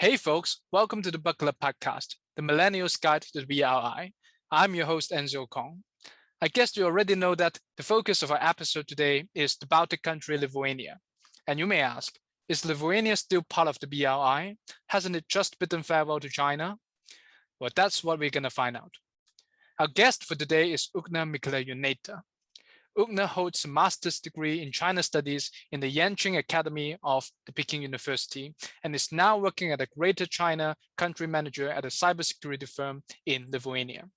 Hey folks, welcome to the Book Club podcast, the Millennials Guide to the BRI. I'm your host Enzo Kong. I guess you already know that the focus of our episode today is the Baltic country Lithuania. And you may ask, is Lithuania still part of the BRI? Hasn't it just bidden farewell to China? Well, that's what we're going to find out. Our guest for today is Ugne Mikalajunaite. Ugne holds a master's degree in China studies in the Yenching Academy of the Peking University and is now working at a Greater China country manager at a cybersecurity firm in Lithuania.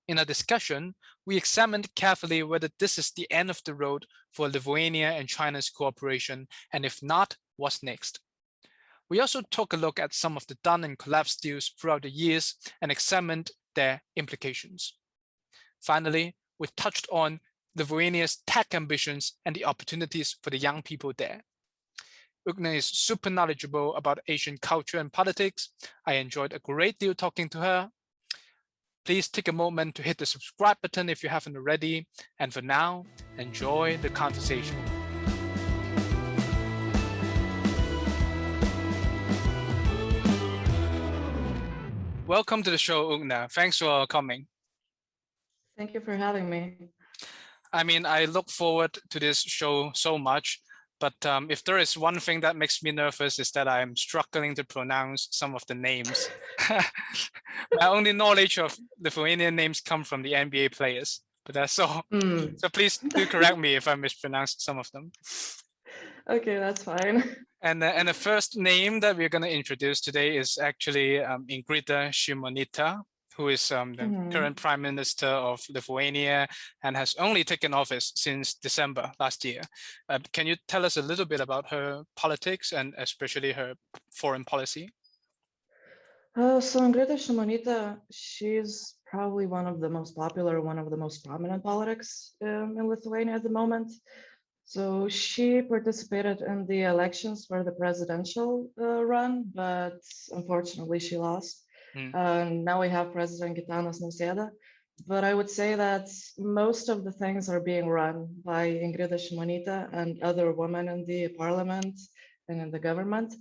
In our discussion, we examined carefully whether this is the end of the road for Lithuania and China's cooperation, and if not, what's next. We also took a look at some of the done and collapsed deals throughout the years and examined their implications. Finally, we touched on Lithuania's tech ambitions and the opportunities for the young people there. Ugne is super knowledgeable about Asian culture and politics. I enjoyed a great deal talking to her. Please take a moment to hit the subscribe button if you haven't already. And for now, enjoy the conversation. Welcome to the show, Ugne. Thanks for coming. Thank you for having me. I mean, I look forward to this show so much, but if there is one thing that makes me nervous is that I'm struggling to pronounce some of the names. My only knowledge of Lithuanian names come from the NBA players, but that's all. So please do correct me if I mispronounce some of them. Okay, that's fine. And the first name that we're going to introduce today is actually Ingrida Šimonytė, who is the current Prime Minister of Lithuania and has only taken office since December last year. Can you tell us a little bit about her politics and especially her foreign policy? So Ingrida Šimonytė, she's probably one of the most popular, one of the most prominent politics in Lithuania at the moment. So she participated in the elections for the presidential run, but unfortunately she lost. Now we have President Gitanas Nausėda, but I would say that most of the things are being run by Ingrida Šimonytė and other women in the parliament and in the government.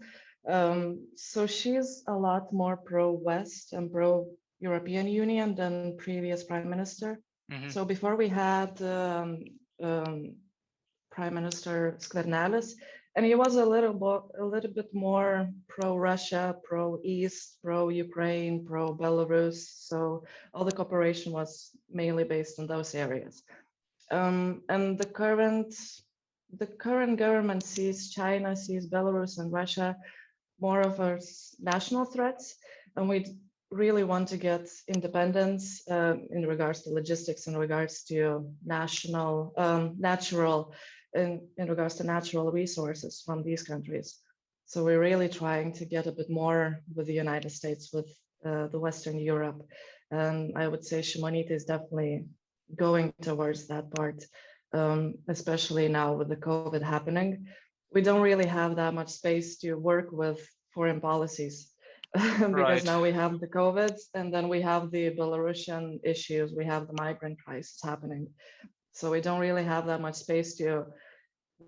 So she's a lot more pro-West and pro-European Union than previous prime minister. So before we had Prime Minister Skvernelis, and he was a little bit more pro-Russia, pro-East, pro-Ukraine, pro-Belarus. So all the cooperation was mainly based on those areas. And the current government sees China, sees Belarus and Russia more of as national threats, and we really want to get independence in regards to logistics, in regards to in regards to natural resources from these countries. So we're really trying to get a bit more with the United States, with the Western Europe. And I would say Šimonytė is definitely going towards that part, especially now with the COVID happening. We don't really have that much space to work with foreign policies because now we have the COVID and then we have the Belarusian issues, we have the migrant crisis happening. So we don't really have that much space to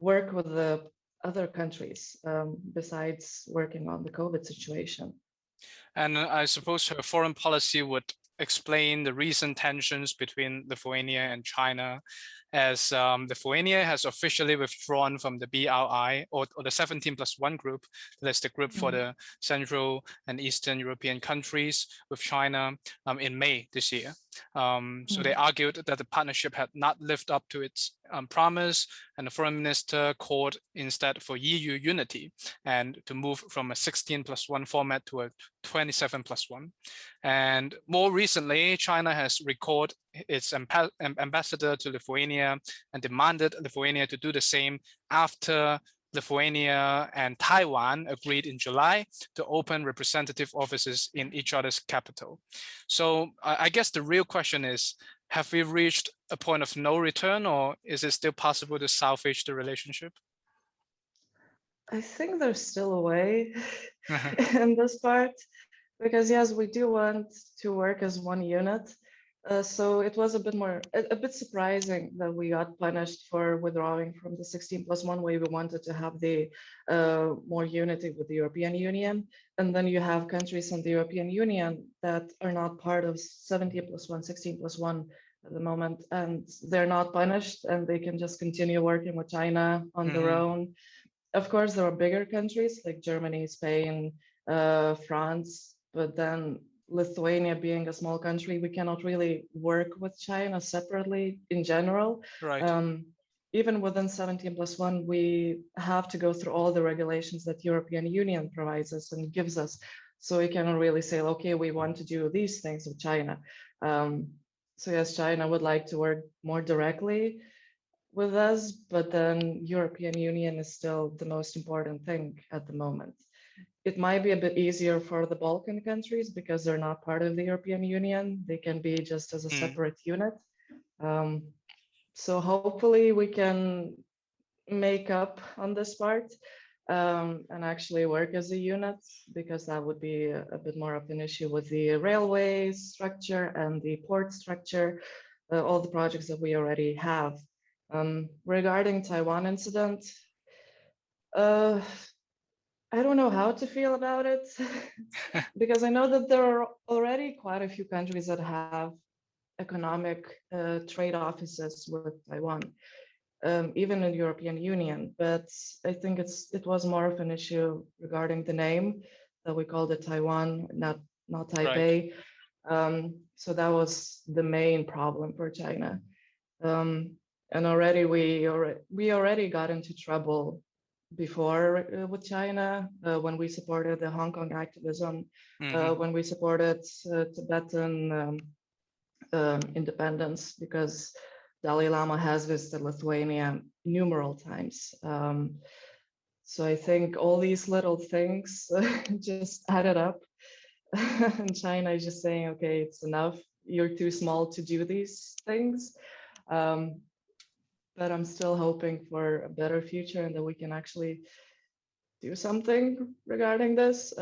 work with the other countries besides working on the COVID situation. And I suppose her foreign policy would explain the recent tensions between Lithuania and China, as Lithuania has officially withdrawn from the BRI or the 17+1 group. That's the group for the Central and Eastern European countries with China in May this year. So they argued that the partnership had not lived up to its promise, and the foreign minister called instead for EU unity and to move from a 16+1 format to a 27+1. And more recently, China has recalled its ambassador to Lithuania and demanded Lithuania to do the same after Lithuania and Taiwan agreed in July to open representative offices in each other's capital. So I guess the real question is, have we reached a point of no return, or is it still possible to salvage the relationship? I think there's still a way in this part, because yes, we do want to work as one unit, So it was a bit surprising that we got punished for withdrawing from the 16+1 way. We wanted to have the more unity with the European Union. And then you have countries in the European Union that are not part of 17+1, 16+1 at the moment, and they're not punished and they can just continue working with China on their own. Of course, there are bigger countries like Germany, Spain, France, but then Lithuania being a small country, we cannot really work with China separately in general. Right. Even within 17+1, we have to go through all the regulations that European Union provides us and gives us. So we cannot really say, okay, we want to do these things with China. So yes, China would like to work more directly with us, but then European Union is still the most important thing at the moment. It might be a bit easier for the Balkan countries because they're not part of the European Union. They can be just as a separate unit. So hopefully we can make up on this part and actually work as a unit, because that would be a bit more of an issue with the railway structure and the port structure, all the projects that we already have. Regarding Taiwan incident, I don't know how to feel about it because I know that there are already quite a few countries that have economic trade offices with Taiwan, even in the European Union. But I think it was more of an issue regarding the name that we called it Taiwan, not Taipei. Right. So that was the main problem for China. And already we already got into trouble before with China when we supported the Hong Kong activism, when we supported Tibetan independence, because Dalai Lama has visited Lithuania numerous times. So I think all these little things just added up. And China is just saying, okay, it's enough. You're too small to do these things. But I'm still hoping for a better future and that we can actually do something regarding this.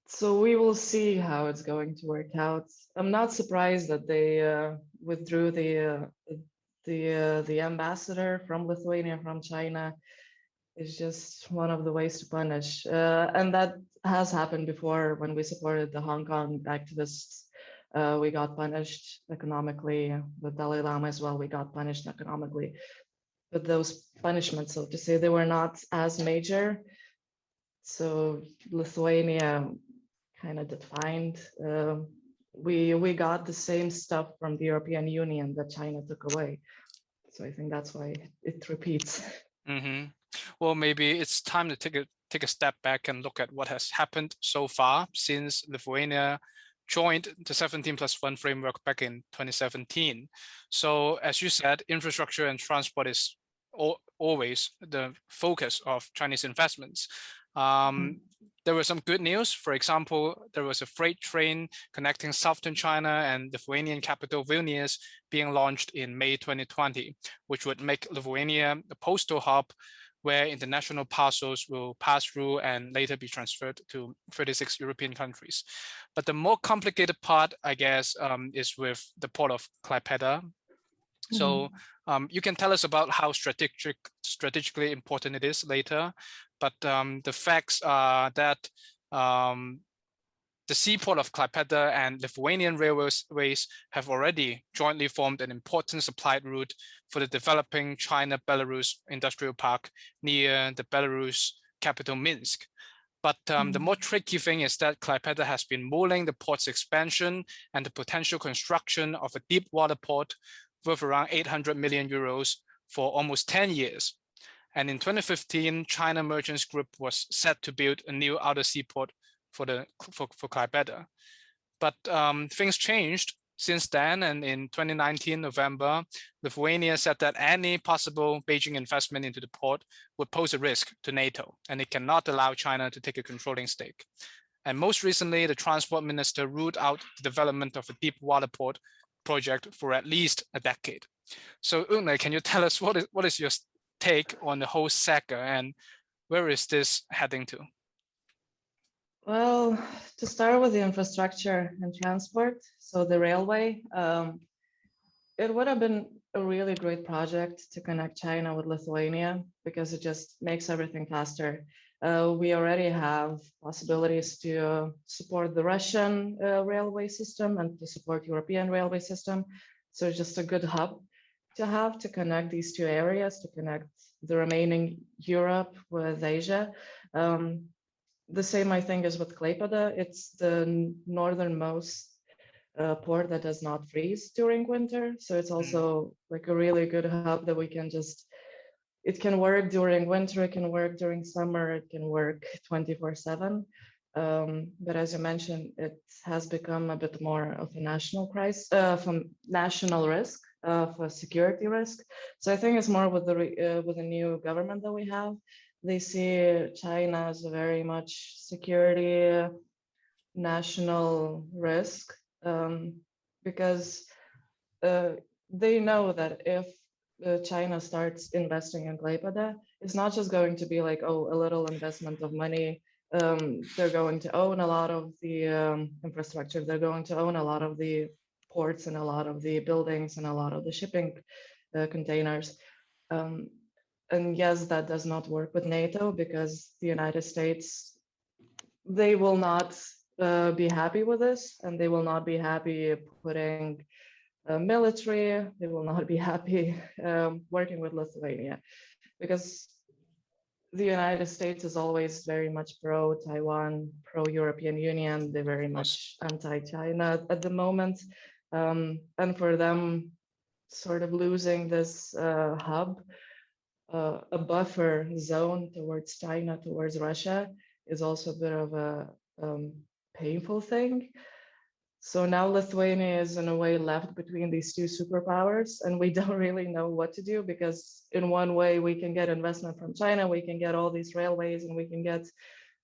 So we will see how it's going to work out. I'm not surprised that they withdrew the ambassador from Lithuania, from China. It's just one of the ways to punish. And that has happened before when we supported the Hong Kong activists. We got punished economically. With Dalai Lama as well, we got punished economically. But those punishments, so to say, they were not as major. So Lithuania kind of defined. We got the same stuff from the European Union that China took away. So I think that's why it repeats. Well, maybe it's time to take a step back and look at what has happened so far since Lithuania joined the 17+1 framework back in 2017. So as you said, infrastructure and transport is always the focus of Chinese investments. There was some good news. For example, there was a freight train connecting southern China and Lithuanian capital Vilnius being launched in May 2020, which would make Lithuania a postal hub where international parcels will pass through and later be transferred to 36 European countries. But the more complicated part, I guess, is with the port of Klaipėda. So you can tell us about how strategically important it is later, but the facts are that the seaport of Klaipėda and Lithuanian railways have already jointly formed an important supply route for the developing China-Belarus industrial park near the Belarus capital Minsk. But the more tricky thing is that Klaipėda has been mulling the port's expansion and the potential construction of a deep water port worth around 800 million euros for almost 10 years. And in 2015, China Merchants Group was set to build a new outer seaport for Klaipėda. But things changed since then, and in 2019 November, Lithuania said that any possible Beijing investment into the port would pose a risk to NATO, and it cannot allow China to take a controlling stake. And most recently, the transport minister ruled out the development of a deep water port project for at least a decade. So Ugne, can you tell us what is your take on the whole saga and where is this heading to? Well, to start with the infrastructure and transport, so the railway, it would have been a really great project to connect China with Lithuania because it just makes everything faster. We already have possibilities to support the Russian railway system and to support European railway system. So it's just a good hub to have to connect these two areas, to connect the remaining Europe with Asia. The same, I think, is with Klaipėda. It's the northernmost port that does not freeze during winter. So it's also like a really good hub that we can just, it can work during winter, it can work during summer, it can work 24/7. But as you mentioned, it has become a bit more of a national crisis, from national risk, of a security risk. So I think it's more with the new government that we have. They see China as a very much security national risk, because they know that if China starts investing in Klaipėda, it's not just going to be like, oh, a little investment of money. They're going to own a lot of the infrastructure. They're going to own a lot of the ports and a lot of the buildings and a lot of the shipping containers. And yes, that does not work with NATO because the United States, they will not be happy with this, and they will not be happy putting military, they will not be happy working with Lithuania, because the United States is always very much pro-Taiwan, pro-European Union. They're very much anti-China at the moment. And for them, sort of losing this hub, a buffer zone towards China, towards Russia, is also a bit of a painful thing. So now Lithuania is in a way left between these two superpowers, and we don't really know what to do, because in one way we can get investment from China, we can get all these railways, and we can get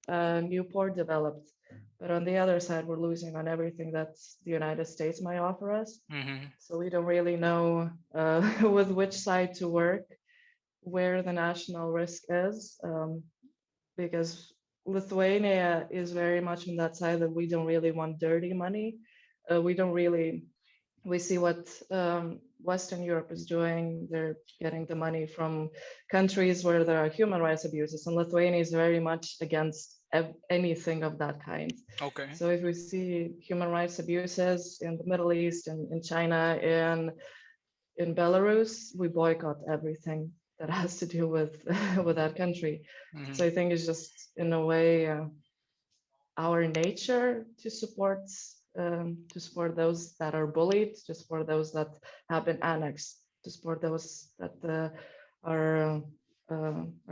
a new port developed. But on the other side, we're losing on everything that the United States might offer us. So we don't really know with which side to work, where the national risk is, because Lithuania is very much on that side that we don't really want dirty money. We see what Western Europe is doing. They're getting the money from countries where there are human rights abuses, and Lithuania is very much against anything of that kind. Okay. So if we see human rights abuses in the Middle East and in China and in Belarus, we boycott everything that has to do with that country. So I think it's just in a way our nature to support those that are bullied, to support those that have been annexed, to support those that are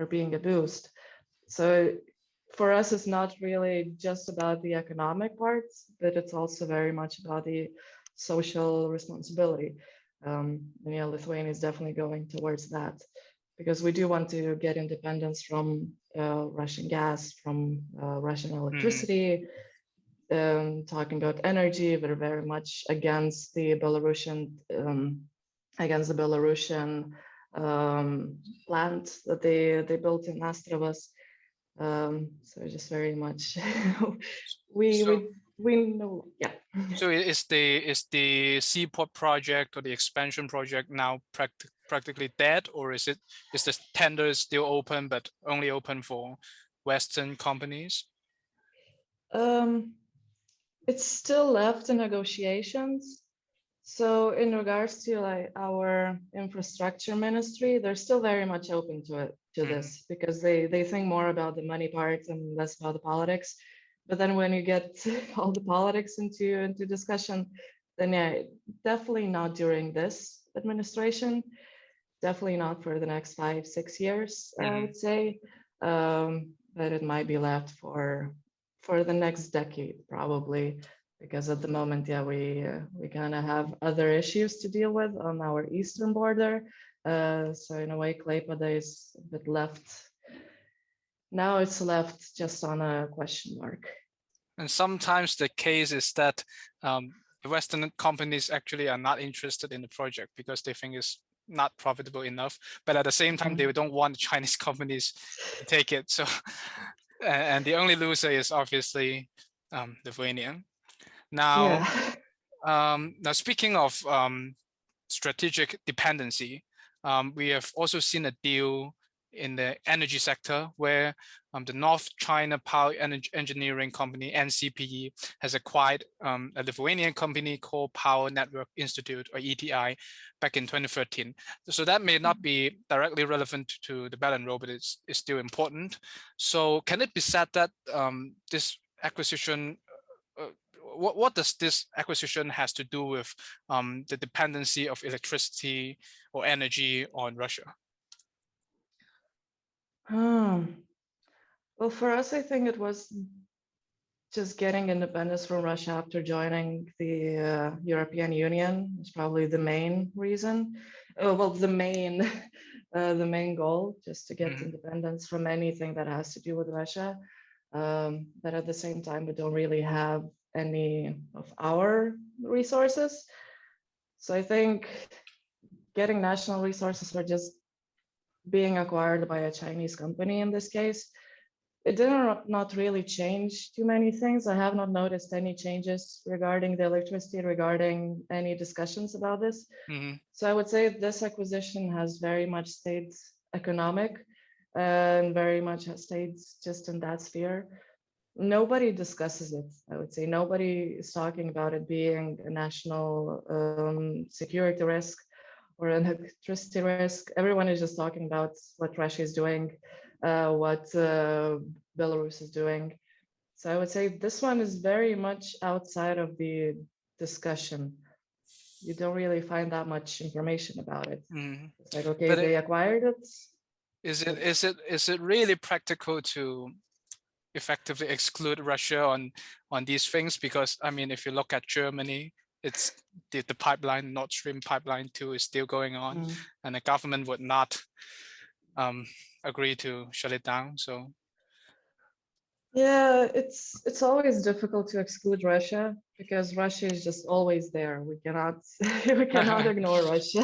being abused. So for us, it's not really just about the economic parts, but it's also very much about the social responsibility. And yeah, Lithuania is definitely going towards that, because we do want to get independence from Russian gas, from Russian electricity. Talking about energy, we're very much against the Belarusian plant that they built in Astravas. So just very much we know, yeah. So is the seaport project or the expansion project now practically dead, or is the tender still open, but only open for Western companies? It's still left in negotiations. So in regards to like our infrastructure ministry, they're still very much open to this, because they think more about the money part and less about the politics. But then when you get all the politics into discussion, then yeah, definitely not during this administration, definitely not for the next 5-6 years, I would say. But it might be left for the next decade, probably, because at the moment, yeah, we kind of have other issues to deal with on our eastern border. So in a way, Klaipėda is a bit left. Now it's left just on a question mark. And sometimes the case is that the Western companies actually are not interested in the project because they think it's not profitable enough. But at the same time, they don't want Chinese companies to take it. So And the only loser is obviously Lithuania. Now, now speaking of strategic dependency, we have also seen a deal in the energy sector where the North China Power Engineering Company, NCPE, has acquired a Lithuanian company called Power Network Institute, or ETI, back in 2013. So that may not be directly relevant to the Belt and Road, but it's still important. So can it be said that this acquisition, what does this acquisition has to do with the dependency of electricity or energy on Russia? Well, for us, I think it was just getting independence from Russia after joining the European Union is probably the main reason. Well, the main goal, just to get independence from anything that has to do with Russia. But at the same time, we don't really have any of our resources. So I think getting national resources or just being acquired by a Chinese company in this case, it did not really change too many things. I have not noticed any changes regarding the electricity, regarding any discussions about this. So I would say this acquisition has very much stayed economic and very much has stayed just in that sphere. Nobody discusses it. I would say nobody is talking about it being a national security risk or an electricity risk. Everyone is just talking about what Russia is doing, what Belarus is doing. So I would say this one is very much outside of the discussion. You don't really find that much information about it. It's like, okay, but they acquired it. Is it really practical to effectively exclude Russia on these things? Because I mean, if you look at Germany, it's the pipeline, Nord Stream pipeline 2 is still going on, and the government would not agree to shut it down. So yeah, it's always difficult to exclude Russia because Russia is just always there. We cannot ignore Russia.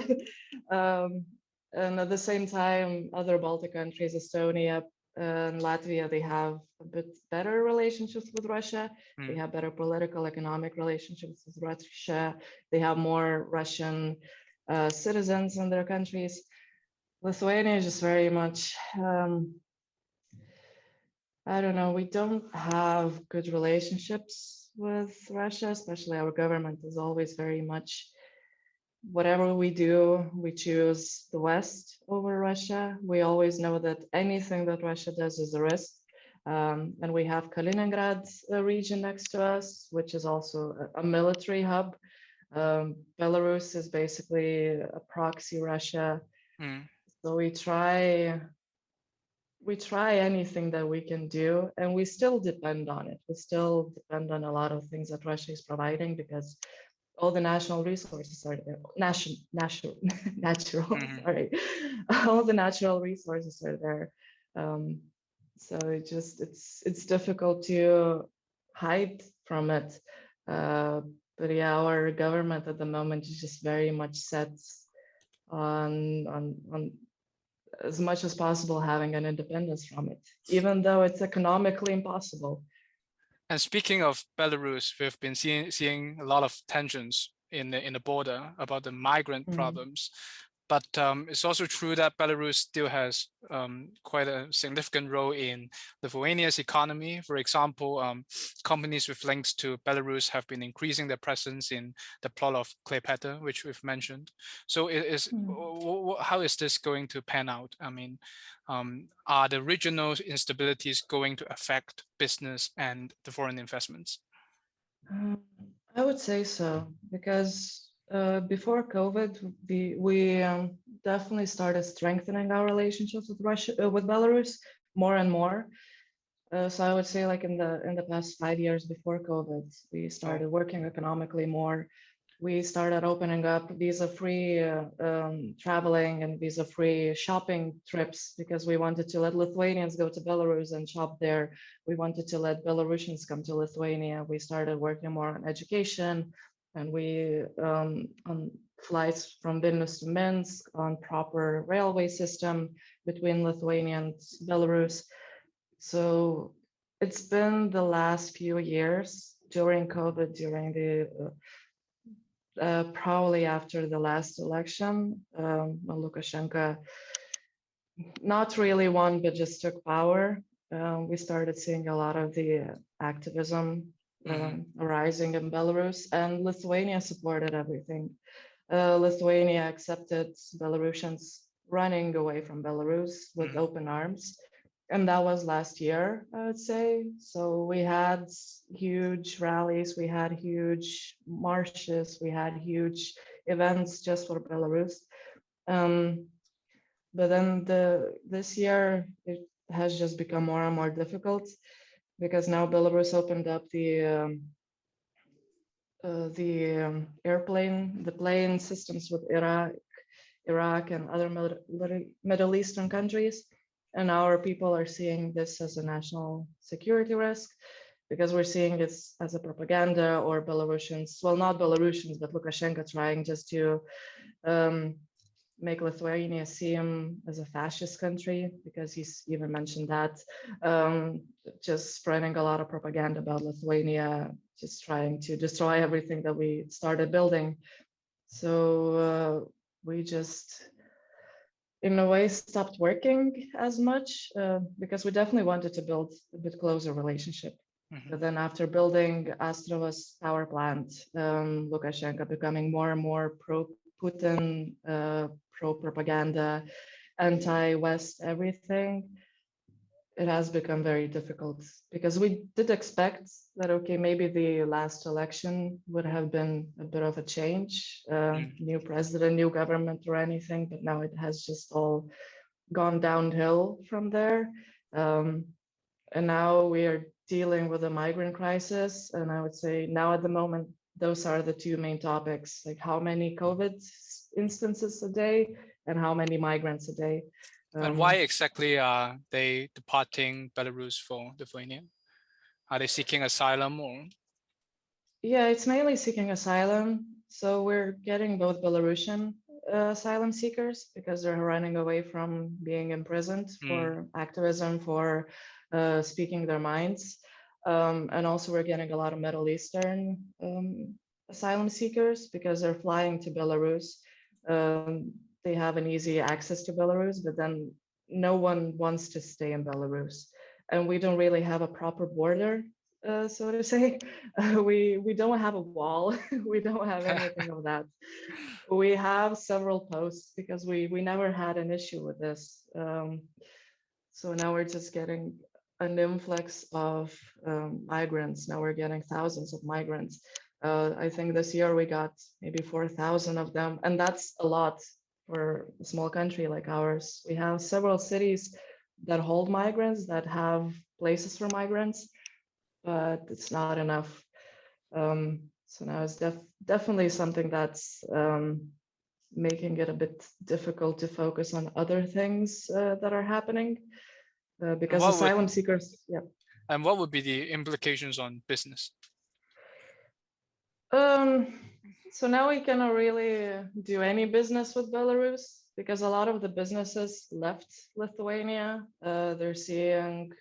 And at the same time, other Baltic countries, Estonia and Latvia, they have a bit better relationships with Russia. They have better political, economic relationships with Russia. They have more Russian citizens in their countries. Lithuania is just very much, I don't know, we don't have good relationships with Russia, especially our government is always very much, whatever we do, we choose the West over Russia. We always know that anything that Russia does is a risk. And we have Kaliningrad region next to us, which is also a military hub. Belarus is basically a proxy Russia. So we try anything that we can do, and we still depend on it. We still depend on a lot of things that Russia is providing because all the national resources are there. Natural, sorry. All the natural resources are there. So it's difficult to hide from it. But yeah, our government at the moment is just very much set on as much as possible having an independence from it, even though it's economically impossible. And speaking of Belarus, we've been seeing a lot of tensions in the border about the migrant problems. But it's also true that Belarus still has quite a significant role in Lithuania's economy. For example, companies with links to Belarus have been increasing their presence in the plot of Klaipėda, which we've mentioned. So how is this going to pan out? I mean, are the regional instabilities going to affect business and the foreign investments? I would say so, because before COVID, we definitely started strengthening our relationships with with Belarus more and more. So I would say, like in the past 5 years before COVID, we started working economically more. We started opening up visa-free traveling and visa-free shopping trips because we wanted to let Lithuanians go to Belarus and shop there. We wanted to let Belarusians come to Lithuania. We started working more on education, and we on flights from Vilnius to Minsk, on proper railway system between Lithuania and Belarus. So It's been the last few years during COVID, during the probably after the last election, when Lukashenko not really won, but just took power. We started seeing a lot of the activism arising in Belarus, and Lithuania supported everything. Lithuania accepted Belarusians running away from Belarus with open arms. And that was last year, I would say. So we had huge rallies, we had huge marches, we had huge events just for Belarus. But then this year, it has just become more and more difficult because now Belarus opened up the plane systems with Iraq and other Middle Eastern countries. And our people are seeing this as a national security risk because we're seeing it as a propaganda, or Belarusians, well, not Belarusians, but Lukashenko trying just to make Lithuania seem as a fascist country, because he's even mentioned that, just spreading a lot of propaganda about Lithuania, just trying to destroy everything that we started building. So we just, in a way, stopped working as much because we definitely wanted to build a bit closer relationship. But then after building Astravas power plant, Lukashenko becoming more and more pro-Putin, pro-propaganda, anti-West everything, it has become very difficult because we did expect that, okay, maybe the last election would have been a bit of a change, new president, new government or anything, but now it has just all gone downhill from there. And now we are dealing with a migrant crisis. And I would say now at the moment, those are the two main topics, like how many COVID instances a day and how many migrants a day. And why exactly are they departing Belarus for Lithuania? Are they seeking asylum or? Yeah, it's mainly seeking asylum. So we're getting both Belarusian asylum seekers because they're running away from being imprisoned for activism, for speaking their minds. And also we're getting a lot of Middle Eastern asylum seekers because they're flying to Belarus. They have an easy access to Belarus, but then no one wants to stay in Belarus. And we don't really have a proper border, so to say. We don't have a wall. We don't have anything of that. We have several posts because we never had an issue with this. So now we're just getting an influx of migrants. Now we're getting thousands of migrants. I think this year we got maybe 4,000 of them, and that's a lot for a small country like ours. We have several cities that hold migrants, that have places for migrants, but it's not enough. So now it's definitely something that's making it a bit difficult to focus on other things that are happening because asylum seekers, yeah. And what would be the implications on business? So now we cannot really do any business with Belarus because a lot of the businesses left Lithuania. They're seeing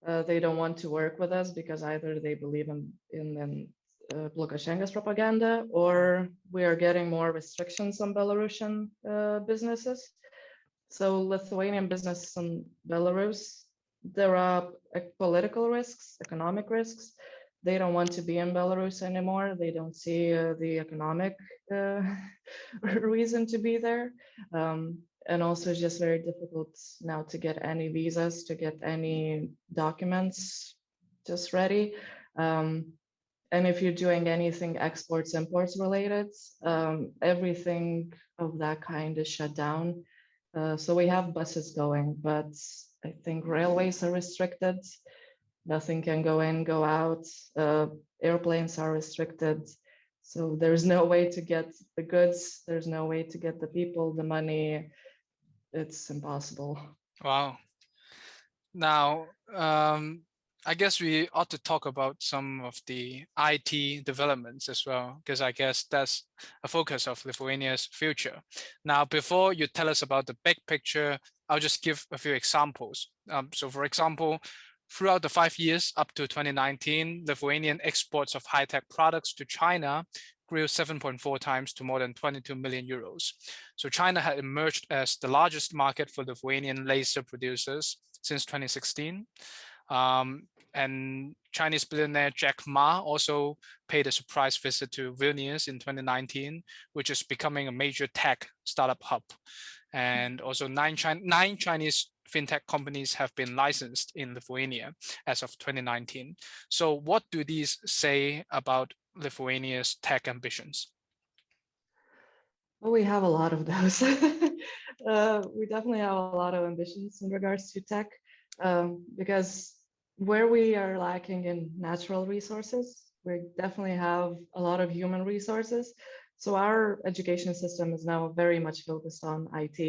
they don't want to work with us because either they believe in Lukashenko's propaganda, or we are getting more restrictions on Belarusian businesses. So Lithuanian business in Belarus, there are political risks, economic risks. They don't want to be in Belarus anymore. They don't see the economic reason to be there. And also it's just very difficult now to get any visas, to get any documents just ready. And if you're doing anything exports, imports related, everything of that kind is shut down. So we have buses going, but I think railways are restricted. Nothing can go in, go out. Airplanes are restricted. So there's no way to get the goods. There's no way to get the people, the money. It's impossible. Wow. Now, I guess we ought to talk about some of the IT developments as well, because I guess that's a focus of Lithuania's future. Now, before you tell us about the big picture, I'll just give a few examples. So for example, Throughout the 5 years up to 2019, Lithuanian exports of high-tech products to China grew 7.4 times to more than 22 million euros. So China had emerged as the largest market for Lithuanian laser producers since 2016. And Chinese billionaire Jack Ma also paid a surprise visit to Vilnius in 2019, which is becoming a major tech startup hub. And also nine Chinese fintech companies have been licensed in Lithuania as of 2019. So what do these say about Lithuania's tech ambitions? Well, we have a lot of those. We definitely have a lot of ambitions in regards to tech, because where we are lacking in natural resources, we definitely have a lot of human resources. So our education system is now very much focused on IT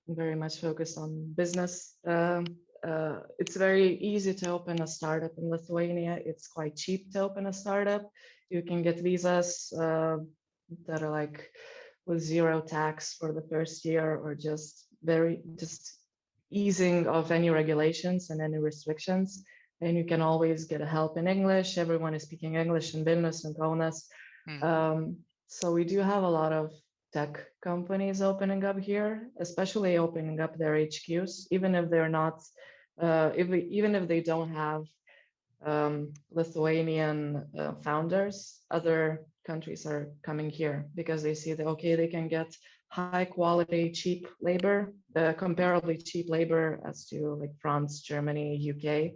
and very much focused on business. It's very easy to open a startup in Lithuania. It's quite cheap to open a startup. You can get visas that are like with zero tax for the first year, or just easing of any regulations and any restrictions. And you can always get help in English. Everyone is speaking English in Vilnius and Kaunas. So we do have a lot of tech companies opening up here, especially opening up their HQs, even if they're not, even if they don't have Lithuanian founders. Other countries are coming here because they see that, okay, they can get high quality, cheap labor, comparably cheap labor as to like France, Germany, UK.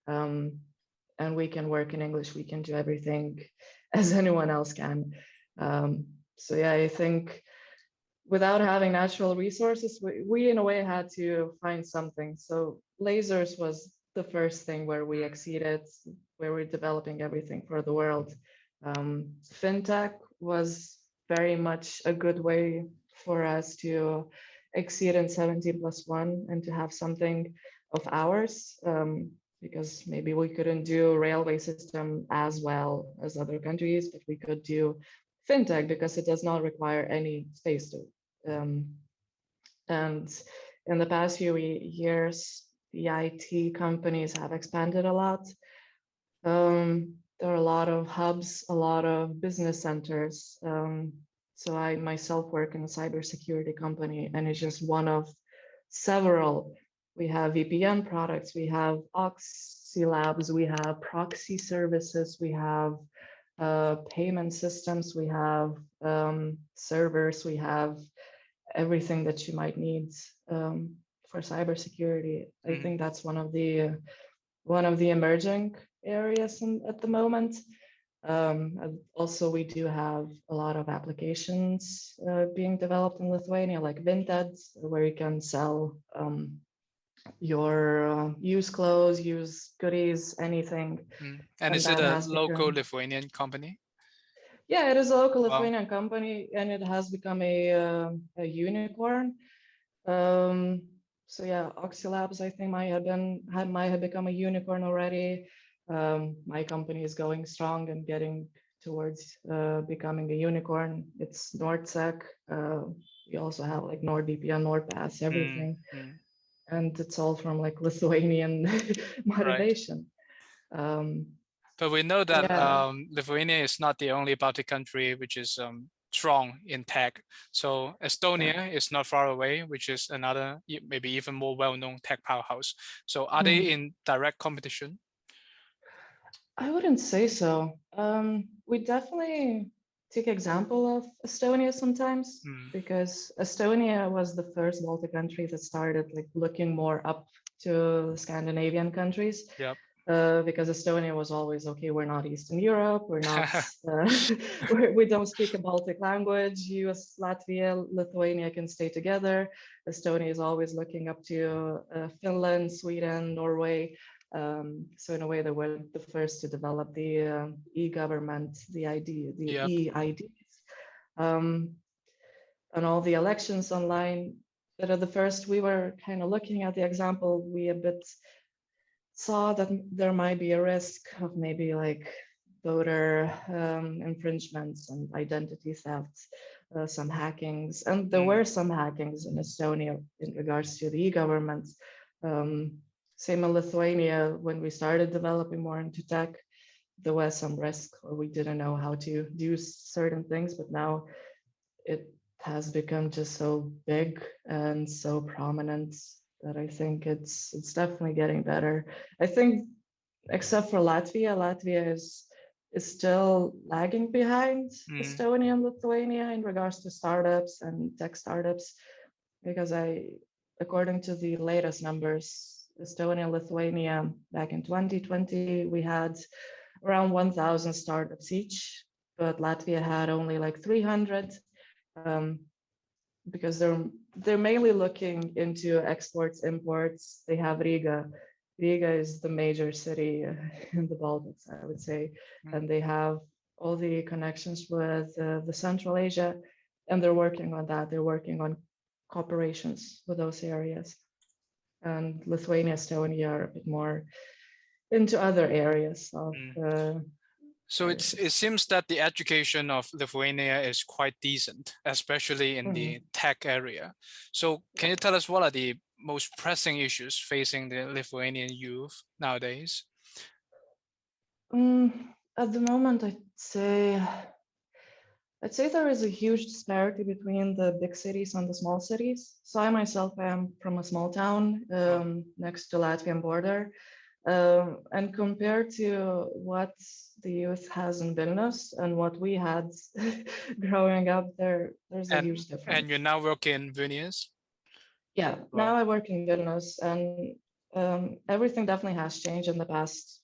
And we can work in English. We can do everything as anyone else can. So yeah, I think without having natural resources, we in a way had to find something. So lasers was the first thing where we exceeded, where we're developing everything for the world. Fintech was very much a good way for us to exceed in 17+1 and to have something of ours, because maybe we couldn't do railway system as well as other countries, but we could do fintech because it does not require any space to. And in the past few years, the IT companies have expanded a lot. There are a lot of hubs, a lot of business centers. So I myself work in a cybersecurity company, and it's just one of several. We have VPN products, we have Oxy Labs, we have proxy services, we have payment systems, we have servers, we have everything that you might need for cybersecurity. I think that's one of the emerging areas at the moment. Also, we do have a lot of applications being developed in Lithuania, like Vinted, where you can sell your used clothes, used goodies, anything. And is it a local Lithuanian company? Yeah, it is a local Lithuanian company, and it has become a unicorn. So yeah, Oxy Labs, I think might have become a unicorn already. My company is going strong and getting towards becoming a unicorn. It's NordSec. We also have like NordVPN, NordPass, everything. And it's all from like Lithuanian motivation. Right. But we know that Lithuania is not the only Baltic country which is strong in tech. So Estonia is not far away, which is another, maybe even more well-known tech powerhouse. So are they in direct competition? I wouldn't say so. We definitely take example of Estonia sometimes, because Estonia was the first Baltic country that started like looking more up to Scandinavian countries. Yep. Because Estonia was always, okay, we're not Eastern Europe, we're not, we don't speak a Baltic language, US, Latvia, Lithuania can stay together. Estonia is always looking up to Finland, Sweden, Norway. So in a way, they were the first to develop the e-government, the e-IDs, and all the elections online that are the first. We were kind of looking at the example, we a bit saw that there might be a risk of maybe like voter infringements and identity thefts, some hackings, and there were some hackings in Estonia in regards to the e-government. same in Lithuania, when we started developing more into tech, there was some risk or we didn't know how to do certain things, but now it has become just so big and so prominent that I think it's definitely getting better. I think except for Latvia is still lagging behind Estonia and Lithuania in regards to startups and tech startups, because according to the latest numbers, Estonia and Lithuania back in 2020, we had around 1,000 startups each, but Latvia had only like 300, because they're mainly looking into exports, imports. They have Riga. Riga is the major city in the Baltics, I would say, and they have all the connections with the Central Asia, and they're working on that. They're working on cooperations with those areas. And Lithuania, Estonia are a bit more into other areas of. So it seems that the education of Lithuania is quite decent, especially in the tech area. So can you tell us what are the most pressing issues facing the Lithuanian youth nowadays? At the moment, I'd say there is a huge disparity between the big cities and the small cities. So I myself am from a small town next to Latvian border. And compared to what the youth has in Vilnius and what we had growing up, there's a huge difference. And you're now working in Vilnius? Yeah, now I work in Vilnius, and everything definitely has changed in the past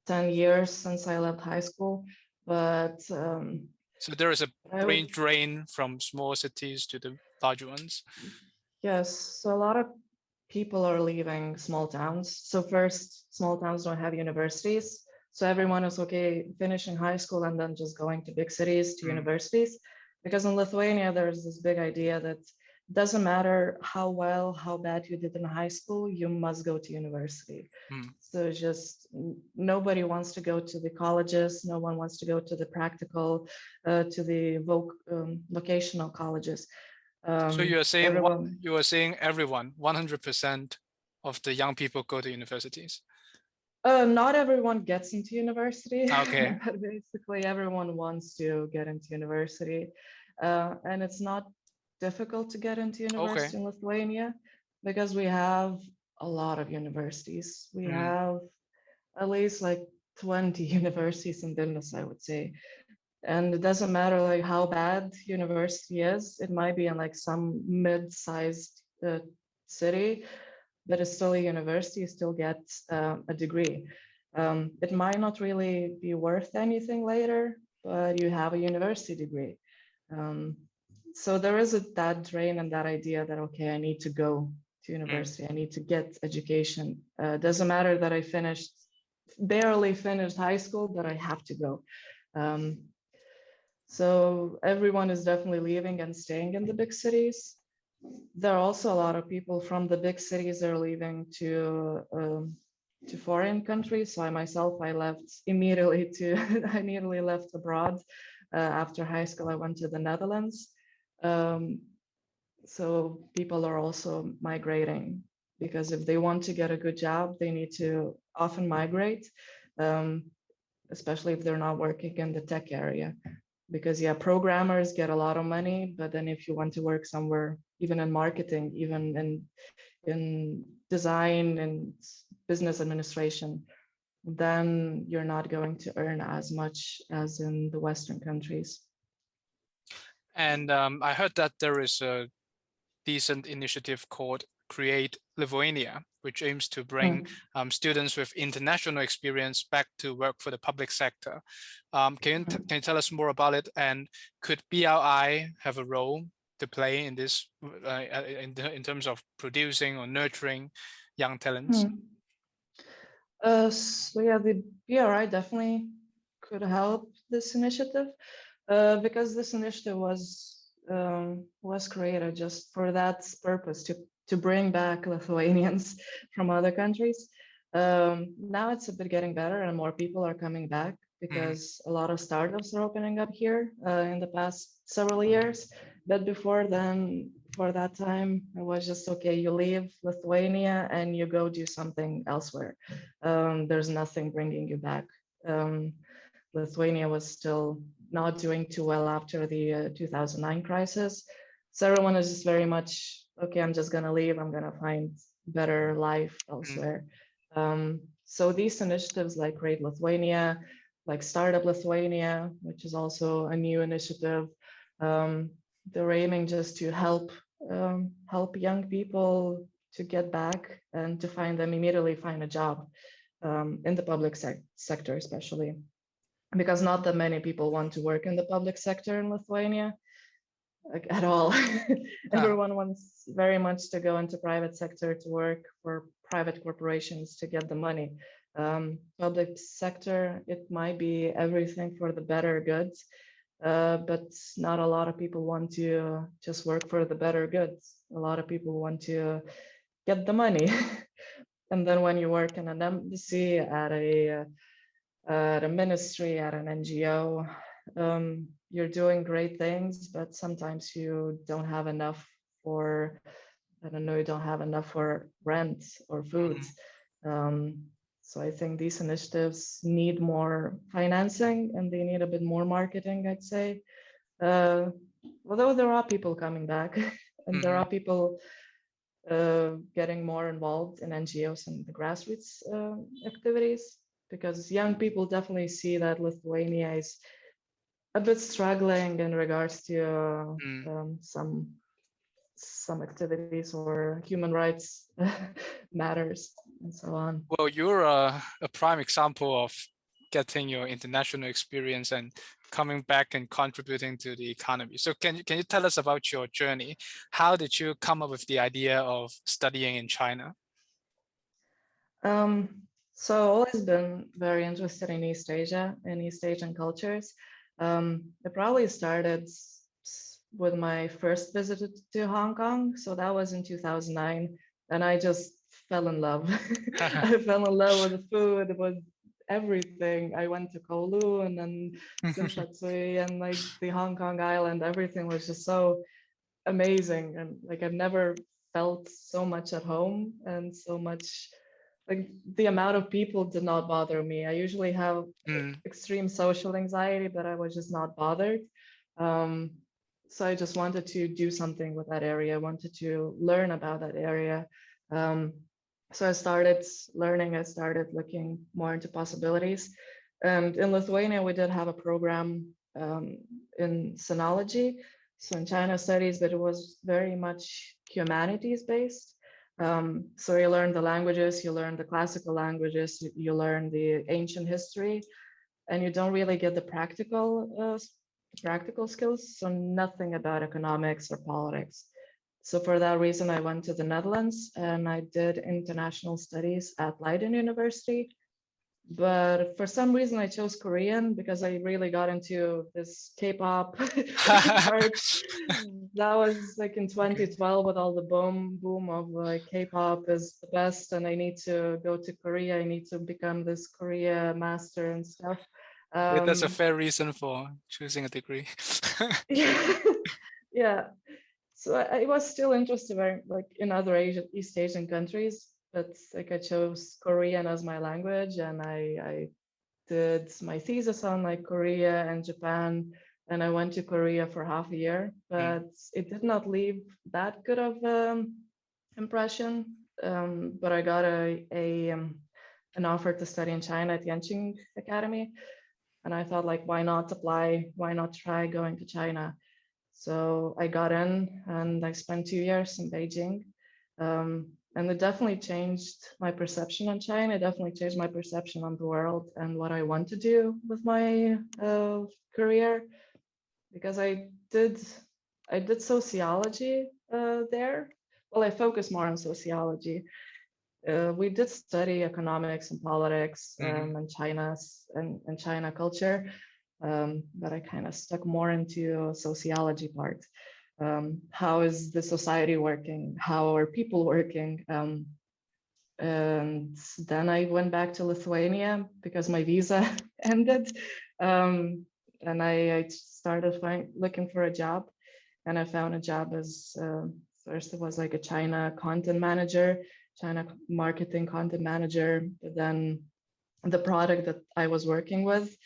10 years since I left high school. But so there is a brain drain from small cities to the larger ones? Yes, so a lot of people are leaving small towns. So first, small towns don't have universities. So everyone is okay finishing high school and then just going to big cities, to universities. Because in Lithuania, there's this big idea that it doesn't matter how bad you did in high school, you must go to university. So just nobody wants to go to the colleges. No one wants to go to the practical, to the vocational colleges. So you are saying everyone, 100% of the young people go to universities? Not everyone gets into university. Okay. But basically everyone wants to get into university. And it's not difficult to get into university in Lithuania, because we have a lot of universities. We have at least like 20 universities in Vilnius, I would say. And it doesn't matter like how bad university is. It might be in like some mid-sized city, but it's still a university. You still get a degree. It might not really be worth anything later, but you have a university degree. So there is that drain and that idea that, okay, I need to go to university. I need to get education. Doesn't matter that I barely finished high school, but I have to go. So everyone is definitely leaving and staying in the big cities. There are also a lot of people from the big cities that are leaving to foreign countries. So I left immediately I immediately left abroad. After high school, I went to the Netherlands. So people are also migrating, because if they want to get a good job, they need to often migrate, especially if they're not working in the tech area. Because programmers get a lot of money, but then if you want to work somewhere, even in marketing, even in design and business administration, then you're not going to earn as much as in the Western countries. And I heard that there is a decent initiative called Create Lithuania, which aims to bring students with international experience back to work for the public sector. Can you tell us more about it? And could BRI have a role to play in this, in terms of producing or nurturing young talents? So yeah, the BRI definitely could help this initiative, because this initiative was created just for that purpose, to bring back Lithuanians from other countries. Now it's a bit getting better and more people are coming back, because a lot of startups are opening up here in the past several years. But before then, for that time. It was just, okay, you leave Lithuania and you go do something elsewhere. There's nothing bringing you back. Lithuania was still not doing too well after the 2009 crisis. So everyone is just very much, okay, I'm just gonna leave, I'm gonna find better life elsewhere. So these initiatives like Create Lithuania, like Startup Lithuania, which is also a new initiative, they're aiming just to help young people to get back and to immediately find a job in the public sector, especially because not that many people want to work in the public sector in Lithuania, like at all. Everyone wants very much to go into private sector to work for private corporations to get the money. Public sector, it might be everything for the better goods, but not a lot of people want to just work for the better goods. A lot of people want to get the money. And then when you work in an embassy, at a ministry, at an NGO, you're doing great things, but sometimes you don't have enough for, I don't know, you don't have enough for rent or food. So I think these initiatives need more financing and they need a bit more marketing, I'd say. Although there are people coming back and there are people getting more involved in NGOs and the grassroots activities, because young people definitely see that Lithuania is a bit struggling in regards to some activities or human rights matters and so on. Well, you're a prime example of getting your international experience and coming back and contributing to the economy. So can you tell us about your journey? How did you come up with the idea of studying in China? So I've always been very interested in East Asia and East Asian cultures. It probably started with my first visit to Hong Kong. So that was in 2009. And I just fell in love. I fell in love with the food, with everything. I went to Kowloon and Tsim Sha Tsui and like the Hong Kong Island. Everything was just so amazing. And like I've never felt so much at home and so much, like the amount of people did not bother me. I usually have extreme social anxiety, but I was just not bothered. So I just wanted to do something with that area. I wanted to learn about that area. So I started learning, I started looking more into possibilities. And in Lithuania, we did have a program in sinology, so in China studies, but it was very much humanities based. So you learn the languages, you learn the classical languages, you learn the ancient history, and you don't really get the practical skills, so nothing about economics or politics. So for that reason, I went to the Netherlands and I did international studies at Leiden University. But for some reason, I chose Korean because I really got into this K-pop part. That was like in 2012 with all the boom of like K-pop is the best, and I need to go to Korea. I need to become this Korea master and stuff. That's a fair reason for choosing a degree. Yeah. So I was still interested like in other East Asian countries, but like I chose Korean as my language, and I did my thesis on like Korea and Japan, and I went to Korea for half a year, but it did not leave that good of impression. But I got an offer to study in China at Yenching Academy, and I thought like, why not apply? Why not try going to China? So I got in and I spent 2 years in Beijing. And it definitely changed my perception on China. It definitely changed my perception on the world and what I want to do with my career. Because I did sociology there. Well, I focused more on sociology. We did study economics and politics and China culture. But I kind of stuck more into sociology part. How is the society working? How are people working? And then I went back to Lithuania because my visa ended. And I started looking for a job. and I found a job as first it was like a China content manager, China marketing content manager. But then the product that I was working with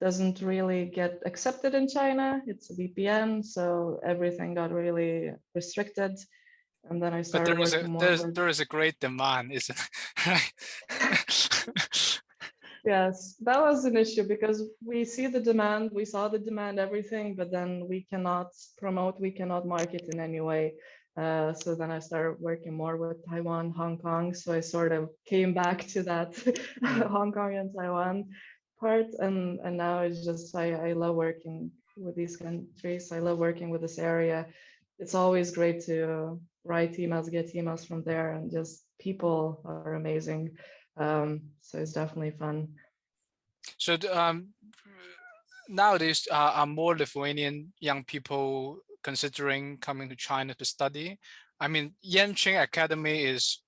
doesn't really get accepted in China. It's a VPN, so everything got really restricted. And then I But started working more with... there is a great demand, isn't it? Yes, that was an issue because we see the demand, we saw the demand, everything, but then we cannot promote, we cannot market in any way. So then I started working more with Taiwan, Hong Kong. So I sort of came back to that Hong Kong and Taiwan part. And now it's just, I love working with these countries. I love working with this area. It's always great to write emails, get emails from there, and just people are amazing. So it's definitely fun. So nowadays, are more Lithuanian young people considering coming to China to study? I mean, Yenching Academy is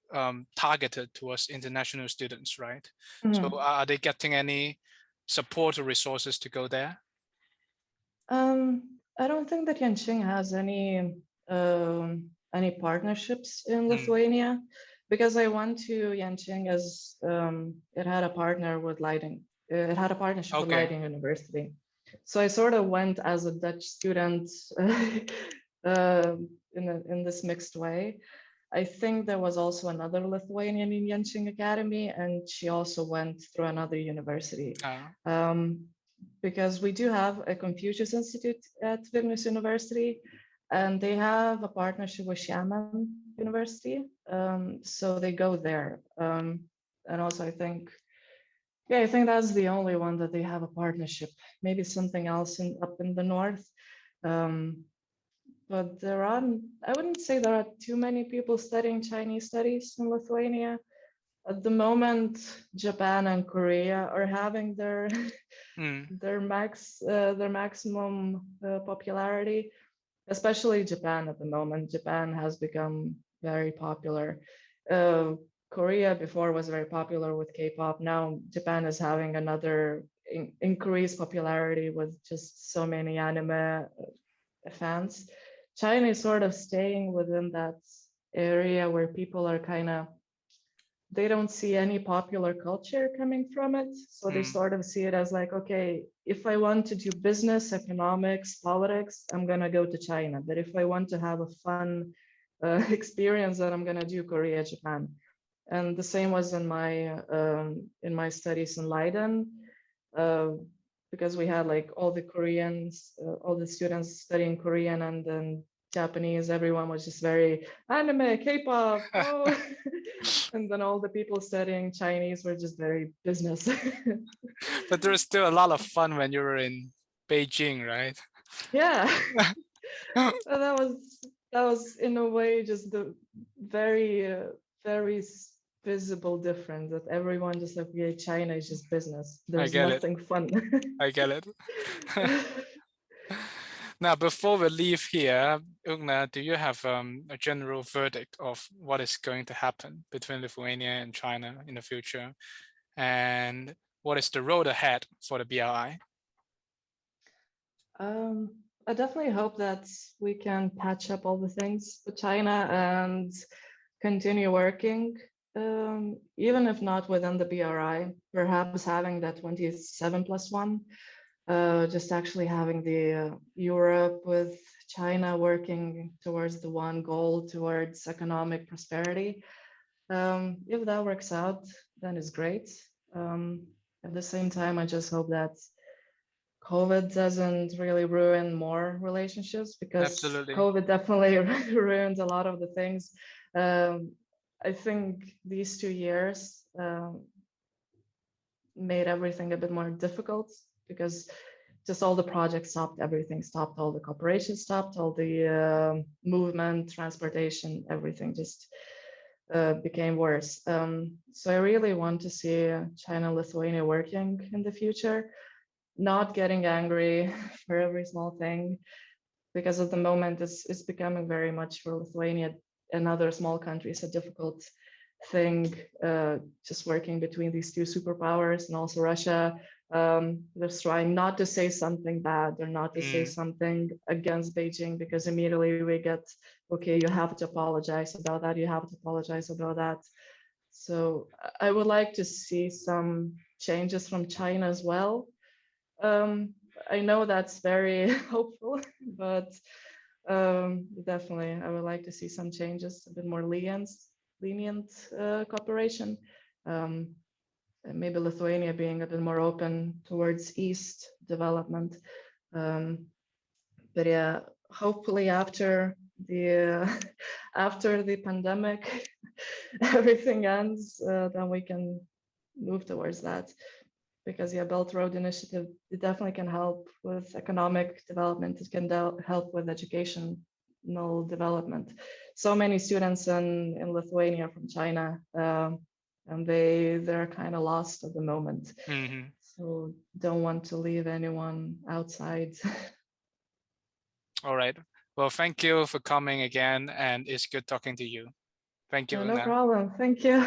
targeted towards international students, right? So are they getting any support or resources to go there? I don't think that Yenching has any partnerships in Lithuania, because I went to Yenching as it had a partner with Lighting. It had a partnership with Lighting University. So I sort of went as a Dutch student in this mixed way. I think there was also another Lithuanian in Yenching Academy, and she also went through another university. Because we do have a Confucius Institute at Vilnius University, and they have a partnership with Xiamen University. So they go there. And also I think that's the only one that they have a partnership. Maybe something else up in the north. But I wouldn't say there are too many people studying Chinese studies in Lithuania. At the moment, Japan and Korea are having their maximum popularity, especially Japan at the moment. Japan has become very popular. Korea before was very popular with K-pop. Now Japan is having another increased popularity with just so many anime fans. China is sort of staying within that area where people are they don't see any popular culture coming from it. So they sort of see it as like, okay, if I want to do business, economics, politics, I'm going to go to China. But if I want to have a fun experience, then I'm going to do Korea, Japan. And the same was in my studies in Leiden, because we had like all the Koreans, all the students studying Korean, and then Japanese, everyone was just very anime, K-pop, oh. And then all the people studying Chinese were just very business. But there is still a lot of fun when you were in Beijing, right? Yeah. that was in a way just the very very visible difference, that everyone just like, yeah, China is just business. There's nothing fun. I get it. Now, before we leave here, Ugne, do you have a general verdict of what is going to happen between Lithuania and China in the future? And what is the road ahead for the BRI? I definitely hope that we can patch up all the things with China and continue working, even if not within the BRI, perhaps having that 27+1. Just actually having the Europe with China working towards the one goal, towards economic prosperity. If that works out, then it's great. At the same time, I just hope that COVID doesn't really ruin more relationships, because COVID definitely ruined a lot of the things. I think these 2 years made everything a bit more difficult, because just all the projects stopped, everything stopped, all the cooperation stopped, all the movement, transportation, everything just became worse. So I really want to see China and Lithuania working in the future, not getting angry for every small thing, because at the moment it's becoming very much for Lithuania and other small countries a difficult thing, just working between these two superpowers, and also Russia They're trying not to say something bad or not to say something against Beijing, because immediately we get, okay, you have to apologize about that. You have to apologize about that. So I would like to see some changes from China as well. I know that's very hopeful, but definitely I would like to see some changes, a bit more lenient cooperation. Maybe Lithuania being a bit more open towards East development. But yeah, hopefully after the pandemic, everything ends, then we can move towards that. Because yeah, Belt Road Initiative, it definitely can help with economic development. It can help with educational development. So many students in Lithuania from China, and they're kind of lost at the moment. So don't want to leave anyone outside. All right. Well, thank you for coming again, and it's good talking to you. Thank you. No problem. Thank you.